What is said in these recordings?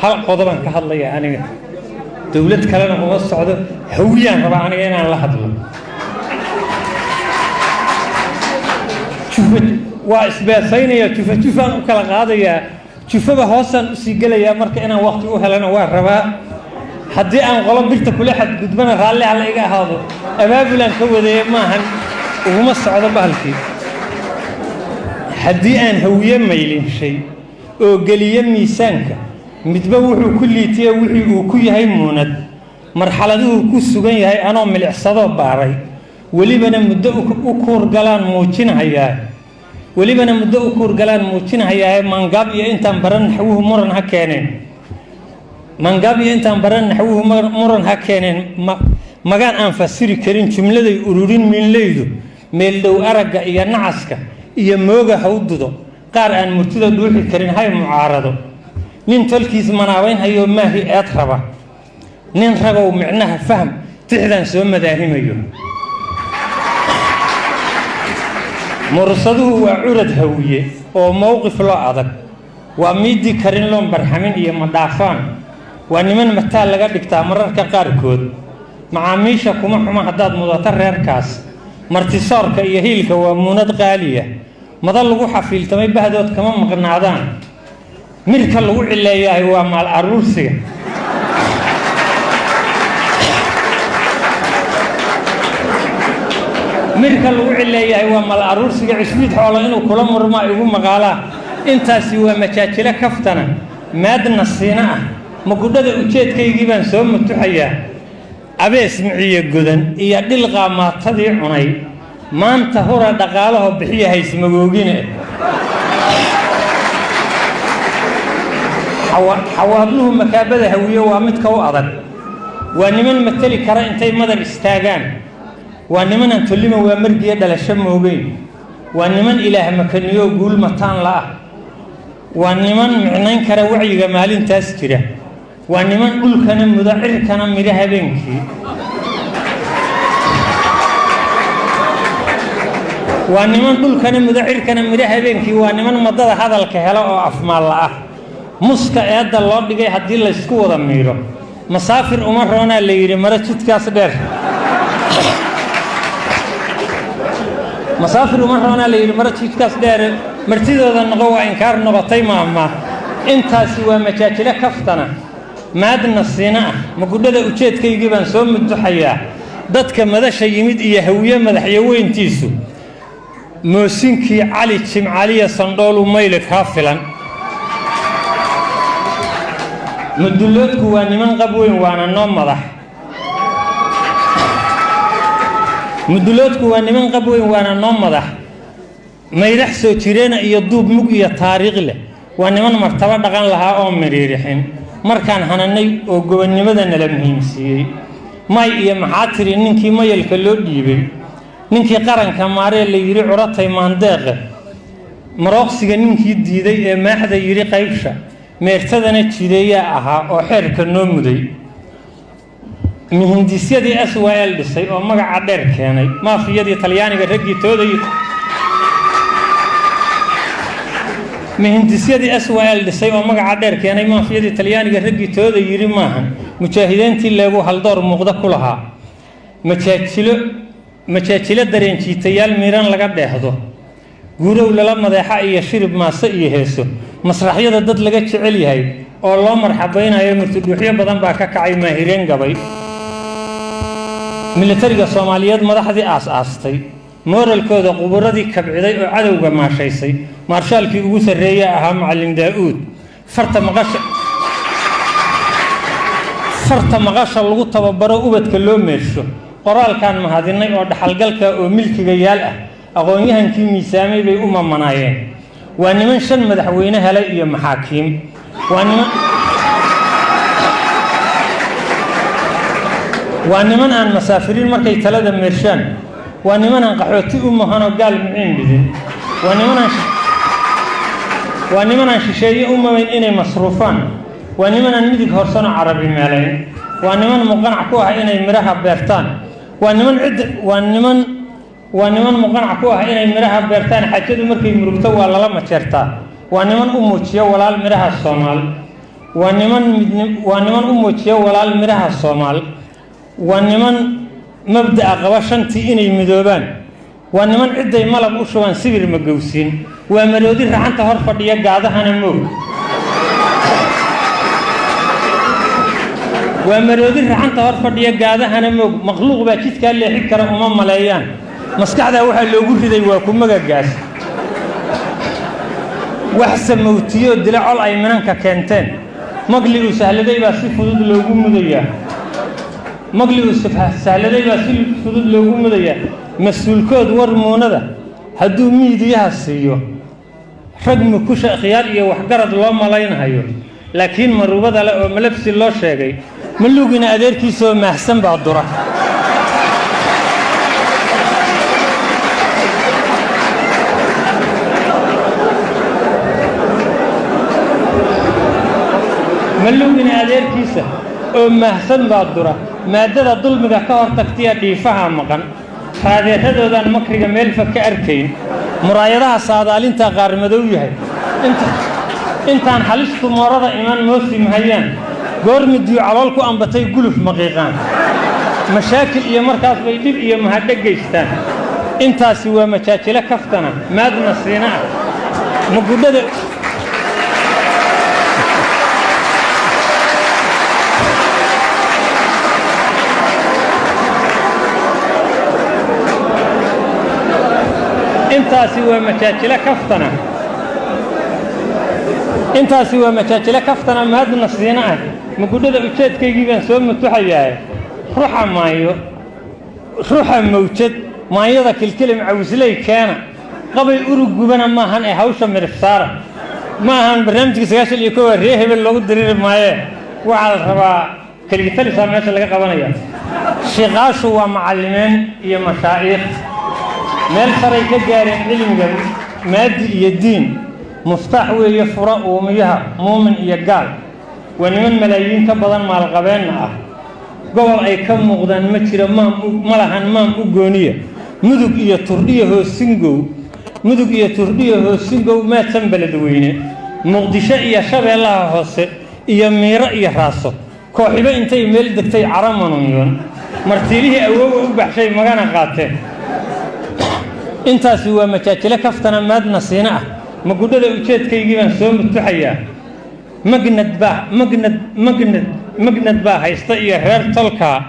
hal qodoban ka hadlaya aniga dawlad kalena uma socdo hawiyaan raba aniga inaan la hadlo waa isbeesaynaya jufaan u kala qaadaya jufaba hoosan u sii galaya marka inaan waqti u helana waa rabaa haddii aan qolo birta kula xadgudbana raalli alla iga ahaado abaabulaan ka wadeeye maahan uguma socdo bahalkii haddii aan hawiye maylin shay oo geliye miisaanka midba wuxuu ku liitiye wixii uu ku yahay muunad marxaladuhu ku sugan yahay anoo milicsado baaray welibana muddo u kuurgalaan muujinahayaa mangaab iyo intaan baran naxwuhu muran ha keeneen magaan aan fasiri karin jumladay ururin miinleydu meel dhow aragga iyo nacaska iyo mooga hawdudo qaar aan murtida dhuuxi karin hay mucaarado nin tolkiis manaabayn hayo maahi eed raba nin ragow micnaha faham tixdan soo madaahimayo mursaduhu waa curad hawiye oo mowqif loo adag waa miidi karin loo barxamin iyo madhaafaan waa niman mataal laga dhigtaa mararka qaarkood macaamiisha kuma xuma haddaad mudato reerkaas martisoorka iyo hiilka waa muunad qaaliya madal lagu xafiiltamay bahdood kama maqnaadaan mirka lagu cileeyahay waa maal aruursiga cusbiid xoolo inuu kula murma igu maqaalaa intaasi waa majaajilo kaftana maadna siina ah magudhada ujeedkaygii baan soo mutuxayaa abees miciye godan iyo dhil qaamaatadii cunay maanta hora dhaqaalaho bixiya haysmagoogine xawaadluhu makaabada hawiye waa midka u adag waa niman mateli kara intay madar istaagaan waa nimanaan tollima waa margiya dhalasho moogeyn waa niman ilaah makaniyo guul mataan la'ah waa niman micnayn kara wacyiga maalintaas jira waa niman dhulkana mudo cirkana midho habeenkii waa niman madada hadalka helo oo afmaal la'ah muska eedda loo dhigay haddii laysku wada miiro masaafir uma roonaa la yidhi mara jidkaas dheer martidooda noqo waa inkaar noqotay maama intaasi waa majaajilo kaftana maadna siina ah magudhada ujeedkaygii baan soo muduxayaa dadka madasha yimid iyo hawiye madaxyaweyntiisu moosinkii cali jimcaliya sandhoolu mayle kaa filan muduloodku waa niman qab weyn waana noo madax mayrax soo jireena iyo duub mug iyo taariikh leh waa niman martaba dhaqan lahaa oo miriirixin markaan hananay oo gobonnimada nala muhiimsiiyey may iyo maxaa tiri ninkii mayalka loo dhiibay ninkii qaranka maaree la yidhi curatay maandeeqe marooqsiga ninkii diiday ee maaxda yidhi qaybsha meertadana jideeyaa ahaa oo xeerka noo muday mihindisyadii SYL dhisay oo magaca dheer keenay maafiyadii talyaaniga raggii tooday yidhi maahan mujaahidiintii leegu haldoor muuqda ku lahaa majaajilo dareenjiitayaal miiran laga dheehdo guurow lala madeexa iyo shirib maase iyo heeso masraxyada dad laga jecel yahay oo loo marxabaynayo murtudhuuxyo badan baa ka kacay maahireen gabay militariga Soomaaliyeed madaxdii aastay mooralkooda quburadii kabciday oo cadawga maashaysay marshaalkii ugu sareeyay ahaa macallin Daa'uud farta maqasha lagu tababaro ubadka loo meersho qoraalkan mahadinay oo dhaxalgalka oo milkiga yaal ah aqoon-yahankii miisaamay bay u mamanaayeen waa niman 5 madaxweyne helay iyo maxaakiim waa niman aan masaafiriin markay talada meershaan waa niman aan qaxooti u mahano gaal miciin bidin waa niman aan shisheeye u mabayn inay masruufaan waa niman aan midig horsano carabi meelayn waa niman muqanac ku ah inay miraha beertaan waa niman muqanac ku ah inay miraha beertaan xajadu markay murugto waa lala majeertaa ونمن أموتيا ولا المرها الصومال ونمن أموتيا ولا المرها الصومال ونمن مبدأ قواشنتي إني مذوبان ونمن عدة ملب أشوان سبير مجوسين ومرودي رعنت هرفض يقعد هنمو ومرودي رعنت هرفض يقعد هنمو مخلوق باكيت كان لي حكر ملايان مسكعدا waxa loogu riday waa ku magagaas wax samowtiyo dilacol ay mananka keenteen magligu sahladay baa si fudud loogu mudayaa mas'uulkood warmoonada haduu miidiyaha siiyo rag mukusha khiyaar iyo wax garad loo malaynayo laakiin marubada la oo malabsi loo sheegay malugina adeerkiisa oo mahsan baa dura ملوغنا أدير كيسة أو محسن بادرة مادة ظلمك كهر تكتيا ديفها مقن هذا هذا المكرج ميل فكأركين مرايدها صادالين تغار مدويها انت عن حلشت مرضى إيمان موسم هيان قرم الديو علالكو أن بتي قلوف مقيقان مشاكل إيا مركز بيديب إيا مهدق جيستان انت سوى مشاكل كفتنا ماد نصرنا مقودة intaasi waa majaajila kaftana mahad nasriina ah mugudada ujeedkaygii baan soo matuxayaa ruuxa mawjad maayada kilkilim cawslay keena qabay urugubana maahan ee hawsha mirifsaara maahan barnaamijka 91 reer hebel lagu diriir maaye waxa la rabaa kaligitalisa meesha laga qabanaya shiqaashu waa macallimeen iyo mashaayikh meel saray ka gaareen cilmiga maadi iyo diin muftax weeye fura uumiyaha muumin iyo gaal waniman malaayiin ka badan maal qabeenna ah gobol ay ka muuqdaan ma jiro malahan maam u gooniya mudug iyo turdhiyo hoosingow maadsan beledweyne muqdisho iyo shabeellaha hoose iyo miiro iyo raaso kooxibo intay meel degtay caramanunyoon martiilihii awoowa u baxshay magana qaateen intaasi waa majaajile kaftana maadna siina ah magudada ujeedkaygii baan soo matuxayaa magnad baa haysta iyo reer tolka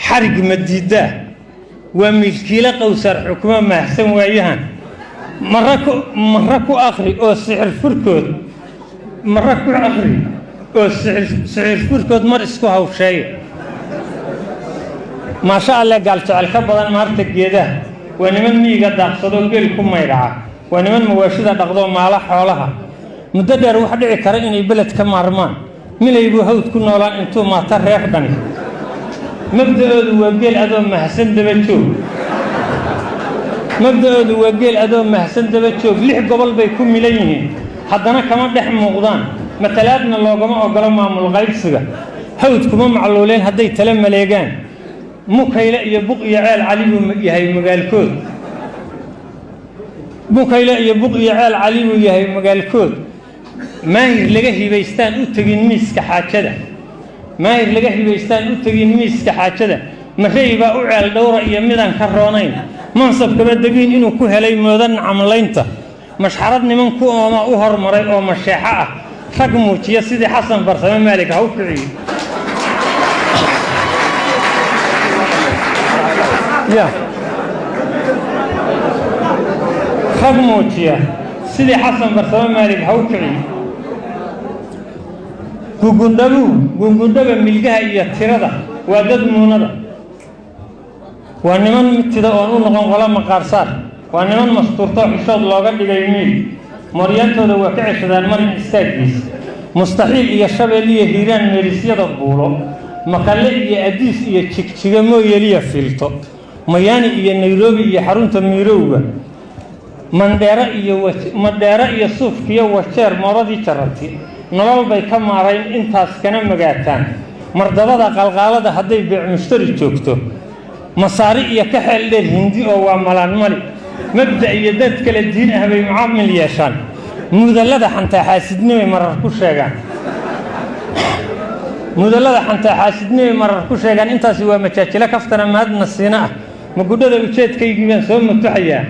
xarig madiidaa waa milkiile qowsar xukumo mahsan waayahan marra ku akhri oo sixir furkood mar isku hawsheeya maasha Allah gaal jecel ka badan maarta geedaha ونمن ميجا داقصدو جيل كم يرعى ونمن مواشدة دقضو مالا حولها مددر واحد عكر إني بلد كمارمان ملا يبو هود كنا ولا أنتو ما تريح دني مبدأ وجيل أدوم محسن دبتشوف ليه قبل بيكون ملايين حدنا كمان ده مقدان مثلاتنا لو جماعة قالوا مع الغيب سجى هود كمان معلولين هدي تلم مليجان مكيلا يبق يعال علي ويهي مقالكود مكيلا يبق يعال علي ويهي مقالكود ما يرلقه بيستان أتجين ميس كحاجة مشي بقى على دورة يمدان كرونين منصب كبدقين إنه كهلي مدن عملينته مش حردني من كو ما أهر مري أو مشيحة فقمو يا سيدي حسن برسام مالك هو كعي يا خدموتيا سيدي حسن برسام مالك هو كعي قندبو ملقها إيا تيردا وادد موندا وانمان متدا اون نقون قلا مقارصار وانمان مستورتو حشود لوغا دغاي ميل مريانتودا waa ka ceshadaan marin istaagis mustaxiil iyo shabeeliye hiiraan meerisiyada buulo maqalle iyo adiis iyo jigjiga mooyeliya filto mayani iyo nairobi iyo xarunta miirowga mandheera iyo suufkiyo wajeer mooradii jarabti nolol bay ka maarayn intaas kana magaataan mardabada qalqaalada haday beec mushtari joogto مصاري يكحل الهندي أو ملان ملي مبدأ يدد كل الدين أهبي معامل يشان mudallada xanta xaasidnimo marar ku sheegaan mudallada xanta xaasidnimo marar ku sheegaan intaasi waa majaajilo kaftana maadna siina ah ma gudhada ujeedkaygii baan soo matuxayaa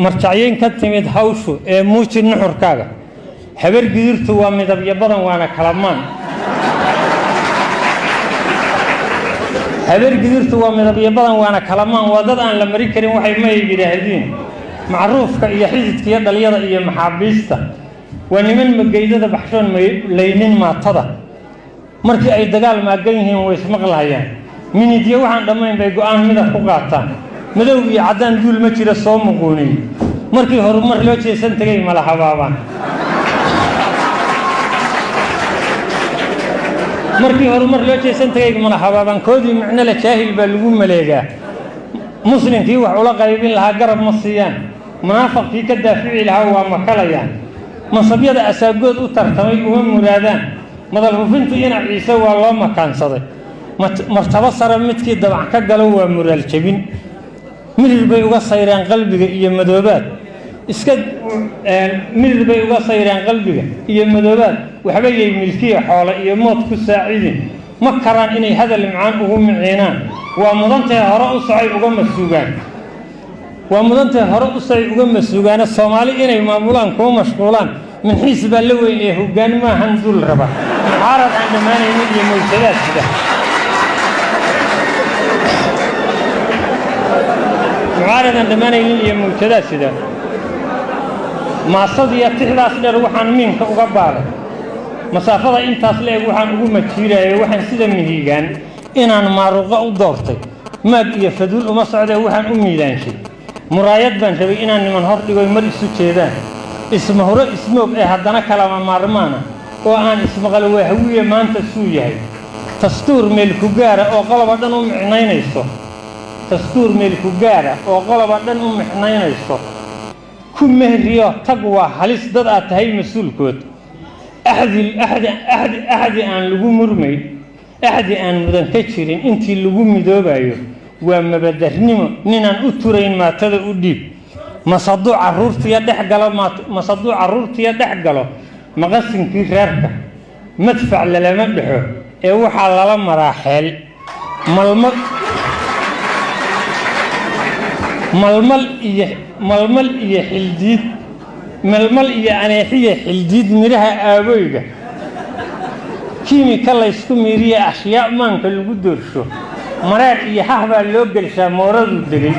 marjacyeyn ka timid hawshu ee muuji nuxurkaaga habar gidirtu waa midabyo badan waana kalamaan habar gidirtu waa midabyo badan waana kalamaan waa dad aan la mari karin waxay ma yiraahdeen macruufka iyo xididka iyo dhaliyada iyo maxaabiista waa niman mageydada baxshoon laynin maatada markii ay dagaal maagan yihiin way ismaqlayaan minidyo waxaan dhamayn bay go'aan midab ku qaataan madow iyo cadaan duul ma jira soo muquunay markii horumar loo jeesan tagay mala habaabaan markii horumar loo jeesan tagay mala habaabaan koodii macna la jaahil baa lagu maleegaa muslimkii wax ula qaybin lahaa garab ma siiyaan munaafiqkii ka daafici lahaa waa makalayaan mansabyada asaagood u tartamay uma muraadaan madal hufintu ina ciise waa loo makaansaday martaba sare midkii dabac ka galo waa muraal jabin mirir bay uga sayraan qalbiga iyo madoobaad waxba yay milkiya xoolo iyo mood ku saacidin ma karaan inay hadal macaan ugu miciinaan waa mudantahay hore u socay uga masuugaana Soomaali inay maamulaan kuma mashquulaan min xiisba la weyn ee hoggaan ma ahan dul raba muxaarad aan dhamaanaynin iyo mawjadaad sida maasadiya tixdaas dheer waxaan miinka uga baaray masaafada intaas leeg waxaan ugu majiirayay waxaan sida mihigaan inaan maaruqa u doortay maag iyo faduul uma socday waxaan u miidaanshay muraayad baan rabay inaan niman hor dhigo mar isu jeedaan isma hore ismoog ee haddana kalama maarmaana oo aan ismaqal wahawiye maanta suu yahay dastuur meel ku gaara oo qoloba dhan u micnaynayso ku mehriyo tag waa halis dad aad tahay mas-uulkood axdi aan lagu murmay axdi aan mudan ka jirin intii lagu midoobayo waa mabadarnimo ninaan u turayn maatada u dhiib masaduu caruurtiya dhex galo maqasinkii reerka madfac lalama dhexo ee waxaa lala maraa xeel malmal iyo aneexiya xildiid miraha aaboyga kiimika laysku miiriye ashyaa maanka lagu doorsho maraad iyo hah baa loo gelshaa mooradu degay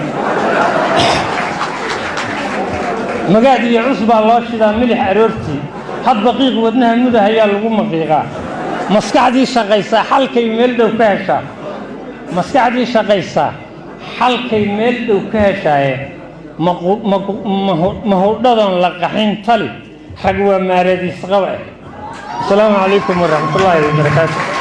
magaad iyo cus baa loo shidaa milix aroortii hadba qiiq wadnaha mudah ayaa lagu maqiiqaa maskaxdii shaqaysaa xalkay meel dhow ka heshaaye mahudhadan la qaxin tali rag waa maaradiis qabe. Assalaamu calaykum waraxmatullaahi wabarakaatuh.